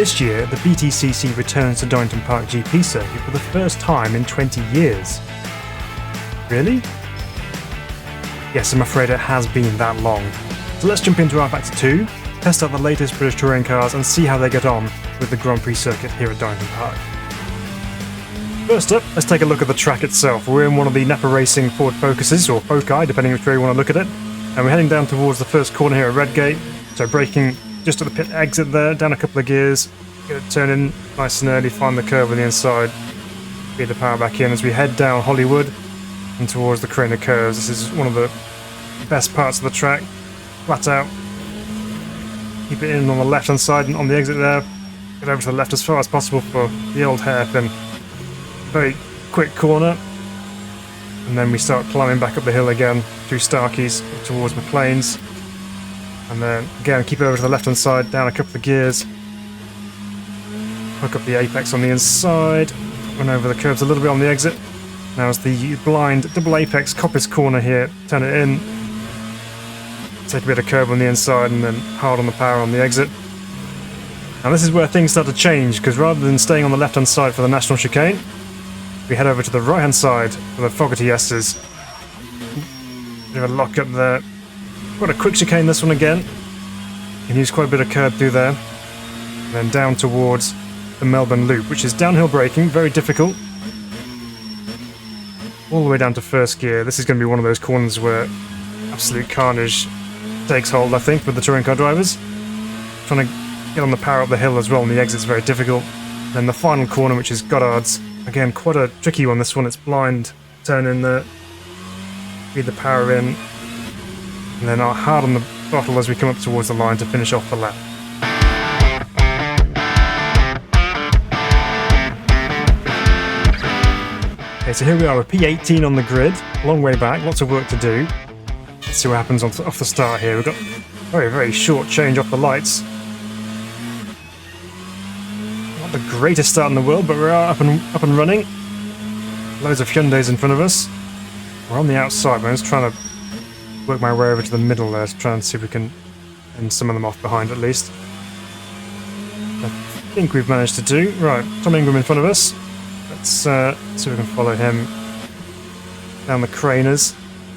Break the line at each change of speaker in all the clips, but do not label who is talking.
This year, the BTCC returns to Donington Park GP circuit for the first time in 20 years. Really? Yes, I'm afraid it has been that long. So let's jump into rFactor 2, test out the latest British touring cars and see how they get on with the Grand Prix circuit here at Donington Park. First up, let's take a look at the track itself. We're in one of the Napa Racing Ford Focuses, or Foci, depending which way you want to look at it. And we're heading down towards the first corner here at Redgate. So braking just at the pit exit there, down a couple of gears, get it turn in nice and early, find the curve on the inside, feed the power back in as we head down Hollywood and towards the Crane of Curves. This is one of the best parts of the track, flat out. Keep it in on the left hand side and on the exit there, get over to the left as far as possible for the old hairpin. Very quick corner, and then we start climbing back up the hill again through Starkeys towards McLean's. And then again, keep it over to the left hand side, down a couple of gears, hook up the apex on the inside, run over the curves a little bit on the exit. Now it's the blind double apex coppice corner here, turn it in, take a bit of curve on the inside and then hard on the power on the exit. Now this is where things start to change, because rather than staying on the left hand side for the national chicane, we head over to the right hand side for the Fogarty Esters. Bit of a lock up there. Quite a quick chicane this one again. You can use quite a bit of curve through there. And then down towards the Melbourne Loop, which is downhill braking, very difficult. All the way down to first gear. This is going to be one of those corners where absolute carnage takes hold, I think, with the touring car drivers. Trying to get on the power up the hill as well, and the exit's very difficult. Then the final corner, which is Goddard's. Again, quite a tricky one, this one. It's blind. Turn in there. Feed the power in. And then hard on the throttle as we come up towards the line to finish off the lap. Okay, so here we are with P18 on the grid. Long way back, lots of work to do. Let's see what happens off the start here. We've got very, very short change off the lights. Not the greatest start in the world, but we are up and running. Loads of Hyundais in front of us. We're on the outside, but I'm just trying to work my way over to the middle there to try and see if we can end some of them off behind at least. I think we've managed to do. Right, Tom Ingram in front of us. Let's see if we can follow him down the Craners.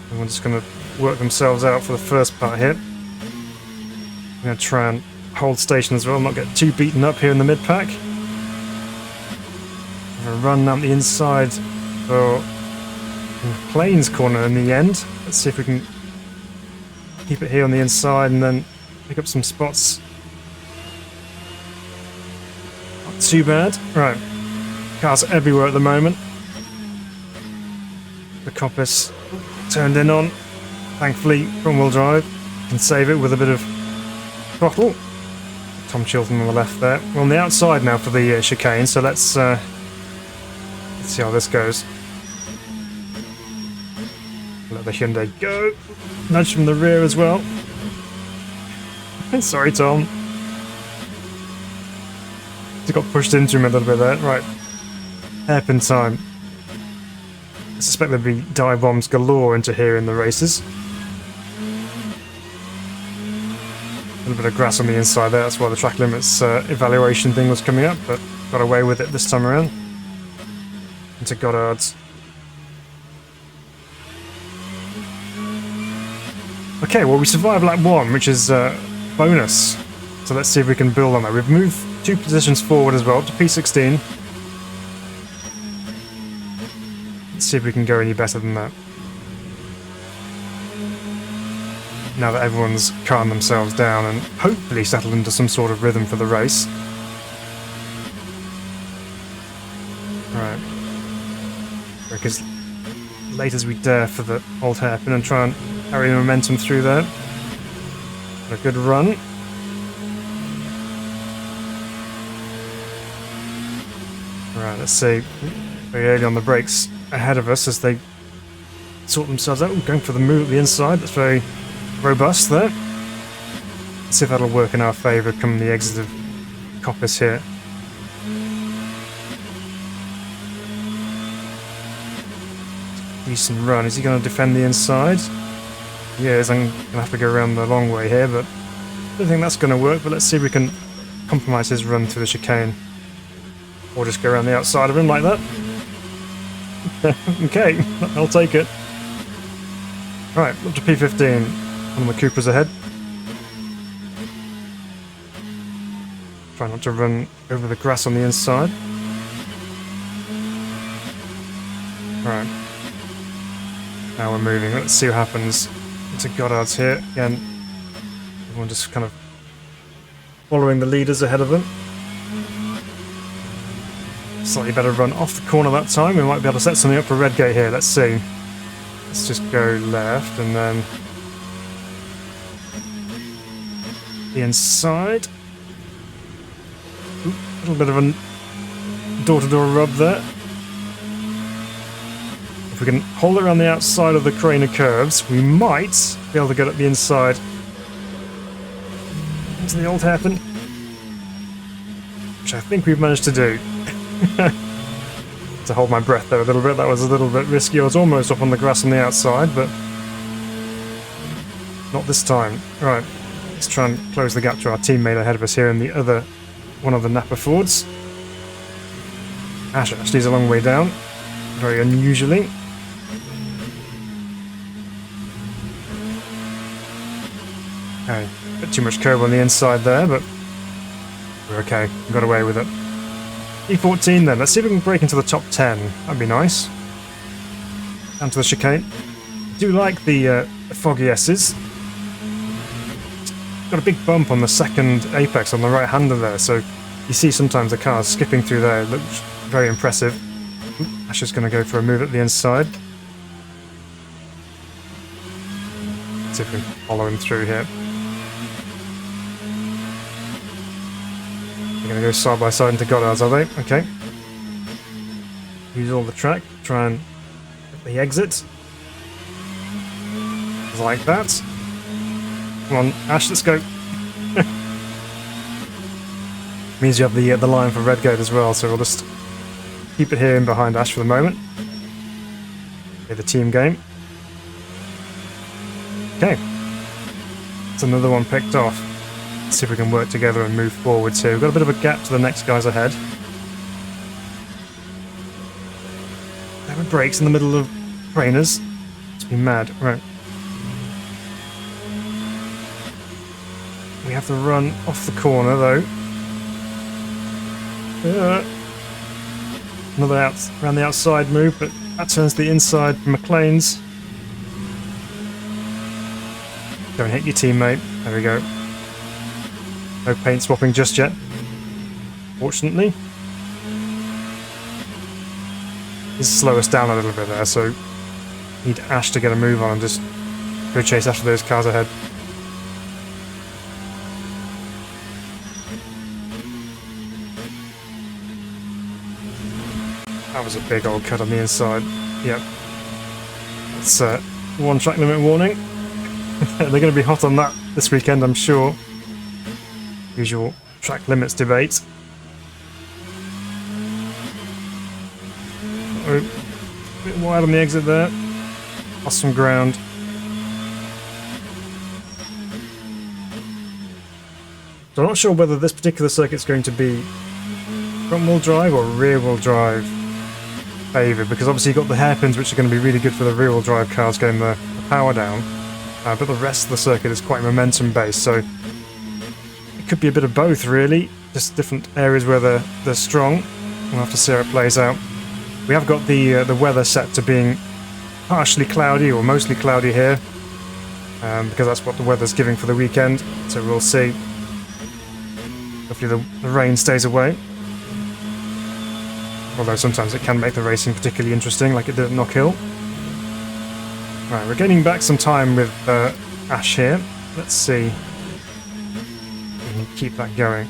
And we're just going to work themselves out for the first part here. I'm going to try and hold station as well, not get too beaten up here in the mid-pack. I'm going to run down the inside for Plains corner in the end. Let's see if we can keep it here on the inside and then pick up some spots. Not too bad. Right. Cars are everywhere at the moment. The coppice turned in on. Thankfully, front-wheel drive. Can save it with a bit of throttle. Tom Chilton on the left there. We're on the outside now for the chicane, so let's see how this goes. Let the Hyundai go. Nudge from the rear as well. Sorry, Tom. He got pushed into him a little bit there. Right. Hairpin time. I suspect there'll be dive bombs galore into here in the races. A little bit of grass on the inside there. That's why the track limits evaluation thing was coming up, but got away with it this time around. Into Goddard's. Okay, well we survived lap 1, which is bonus. So let's see if we can build on that. We've moved 2 positions forward as well to P16. Let's see if we can go any better than that. Now that everyone's calmed themselves down and hopefully settled into some sort of rhythm for the race. Right. Work as late as we dare for the old hairpin and try and carry the momentum through there. Got a good run. Right, let's see. Very early on the brakes ahead of us as they sort themselves out. Ooh, going for the move at the inside. That's very robust there. Let's see if that'll work in our favour come the exit of Coppice here. Decent run. Is he going to defend the inside? He is. I'm going to have to go around the long way here, but I don't think that's going to work. But let's see if we can compromise his run through the chicane. Or just go around the outside of him like that. Okay, I'll take it. Right, up to P15. One of the Coopers ahead. Try not to run over the grass on the inside. Right. Now we're moving. Let's see what happens. Into Goddard's here. Again, everyone just kind of following the leaders ahead of them. Slightly better run off the corner that time. We might be able to set something up for Redgate here. Let's see. Let's just go left and then the inside. Ooh, a little bit of a door-to-door rub there. If we can hold it around the outside of the Craner curves, we might be able to get up the inside into the old hairpin, which I think we've managed to do. To hold my breath there a little bit, that was a little bit risky. I was almost up on the grass on the outside, but not this time. Right, let's try and close the gap to our teammate ahead of us here in the other one of the Napa Fords. Ash actually is a long way down, very unusually. Okay, a bit too much curve on the inside there, but we're okay. We got away with it. E14 then. Let's see if we can break into the top 10. That'd be nice. Down to the chicane. I do like the foggy S's. Got a big bump on the second apex on the right hander there, so you see sometimes the cars skipping through there. It looks very impressive. Ash is going to go for a move at the inside. Let's see if we can follow him through here. They're going to go side by side into Goddard's, are they? Okay. Use all the track. Try and get the exit. Like that. Come on, Ash, let's go. Means you have the line for Redgate as well, so we'll just keep it here in behind Ash for the moment. Okay, the team game. Okay. It's another one picked off. Let's see if we can work together and move forwards here. We've got a bit of a gap to the next guys ahead. There were brakes in the middle of trainers. It's been mad. Right. We have to run off the corner though. Another around the outside move, but that turns the inside for McLean's. Don't hit your teammate. There we go. No paint swapping just yet, fortunately. He's slowed us down a little bit there, so need Ash to get a move on and just go chase after those cars ahead. That was a big old cut on the inside. Yep. That's one track limit warning. They're going to be hot on that this weekend, I'm sure. Usual track limits debate. Oh, a bit wide on the exit there. Lost some ground. So I'm not sure whether this particular circuit's going to be front-wheel drive or rear-wheel drive favoured, because obviously you've got the hairpins, which are going to be really good for the rear-wheel drive cars getting the power down, but the rest of the circuit is quite momentum-based, so it could be a bit of both, really. Just different areas where they're strong. We'll have to see how it plays out. We have got the weather set to being partially cloudy or mostly cloudy here, because that's what the weather's giving for the weekend, so we'll see. Hopefully the rain stays away. Although sometimes it can make the racing particularly interesting, like it did at Knock Hill. Right, we're gaining back some time with Ash here. Let's see if we can keep that going.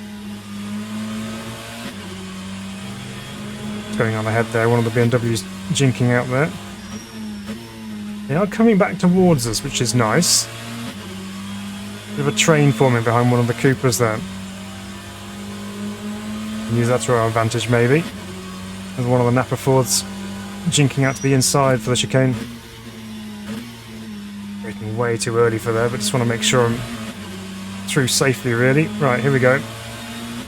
What's going on ahead there? One of the BMWs jinking out there. They are coming back towards us, which is nice. Bit of a train forming behind one of the Coopers there. Use that to our advantage, maybe. There's one of the Napa Fords jinking out to the inside for the chicane. Braking way too early for there, but just want to make sure I'm through safely, really. Right, here we go.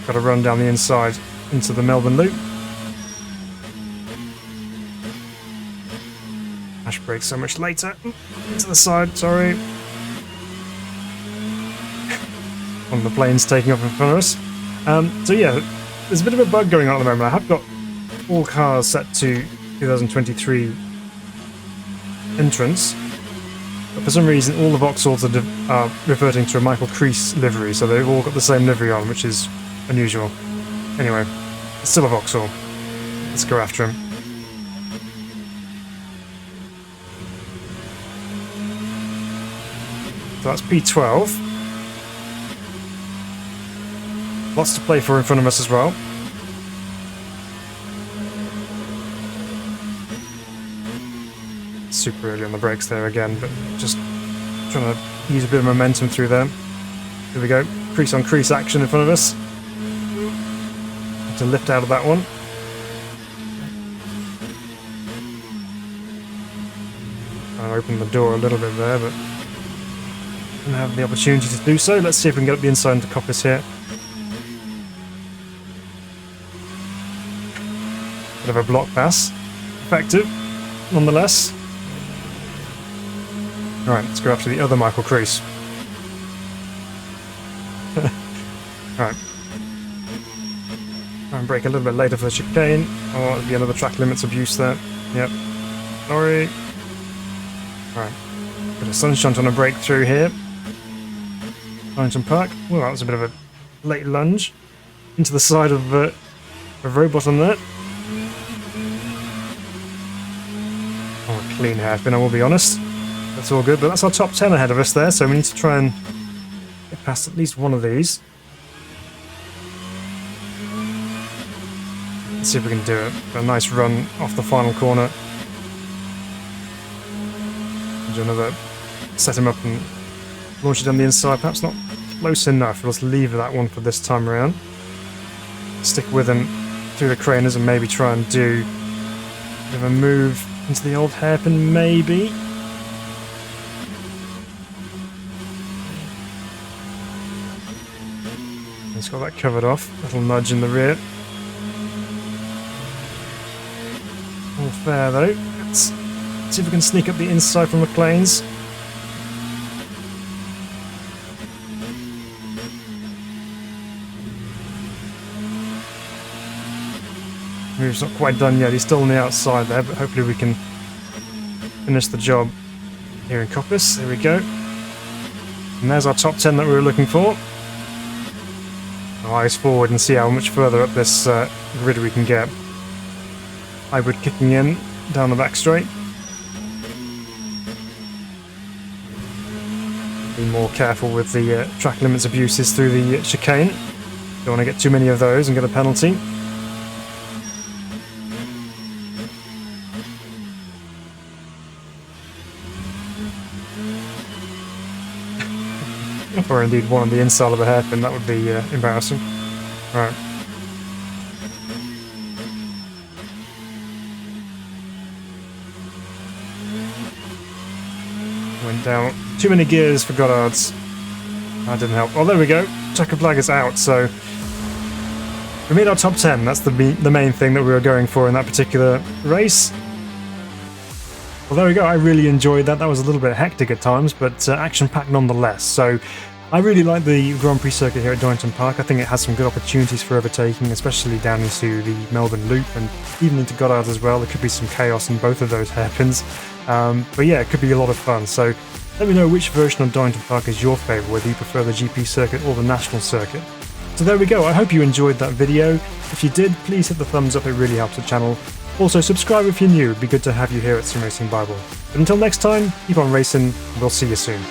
Got to run down the inside into the Melbourne Loop. Dash brake so much later. To the side, sorry. One of the planes taking off in front of us. So yeah, there's a bit of a bug going on at the moment. I have got all cars set to 2023 entrance, but for some reason all the Vauxhalls are reverting to a Michael Crease livery, so they've all got the same livery on, which is unusual. Anyway, it's still a Vauxhall. Let's go after him. So that's P12. Lots to play for in front of us as well. Super early on the brakes there again, but just trying to use a bit of momentum through there. Here we go, crease on crease action in front of us. Have to lift out of that one. I'll open the door a little bit there, but didn't have the opportunity to do so. Let's see if we can get up the inside into Coppice here. Bit of a block pass. Effective, nonetheless. Alright, let's go after the other Michael Crease. Alright. Try and brake a little bit later for the chicane. Oh, there'll be another track limits abuse there. Yep. Sorry. Alright. Bit of sunshine on a breakthrough here. Donington Park. Well, that was a bit of a late lunge into the side of a robot on there. Oh, a clean hairpin, I will be honest. That's all good, but that's our top 10 ahead of us there, so we need to try and get past at least one of these. Let's see if we can do it. A nice run off the final corner. Do another, set him up and launch it down the inside. Perhaps not close enough. Let's leave that one for this time around. Stick with him through the craners and maybe try and do a bit of a move into the old hairpin, maybe. He's got that covered off. Little nudge in the rear. All fair though. Let's see if we can sneak up the inside from McLean's. Move's not quite done yet. He's still on the outside there, but hopefully we can finish the job here in Coppice. There we go. And there's our top 10 that we were looking for. Eyes forward and see how much further up this grid we can get. Hybrid kicking in down the back straight. Be more careful with the track limits abuses through the chicane. Don't want to get too many of those and get a penalty. Or indeed one on the inside of a hairpin, that would be embarrassing. Alright. Went down too many gears for Goddard's. That didn't help. Oh, there we go. Checkered flag is out, so we made our top 10. That's the main thing that we were going for in that particular race. Well, there we go. I really enjoyed that. That was a little bit hectic at times, but action-packed nonetheless. So I really like the Grand Prix circuit here at Donington Park. I think it has some good opportunities for overtaking, especially down into the Melbourne Loop and even into Goddard as well. There could be some chaos in both of those hairpins. But yeah, it could be a lot of fun. So let me know which version of Donington Park is your favourite, whether you prefer the GP circuit or the national circuit. So there we go. I hope you enjoyed that video. If you did, please hit the thumbs up. It really helps the channel. Also, subscribe if you're new. It'd be good to have you here at Sim Racing Bible. But until next time, keep on racing. We'll see you soon.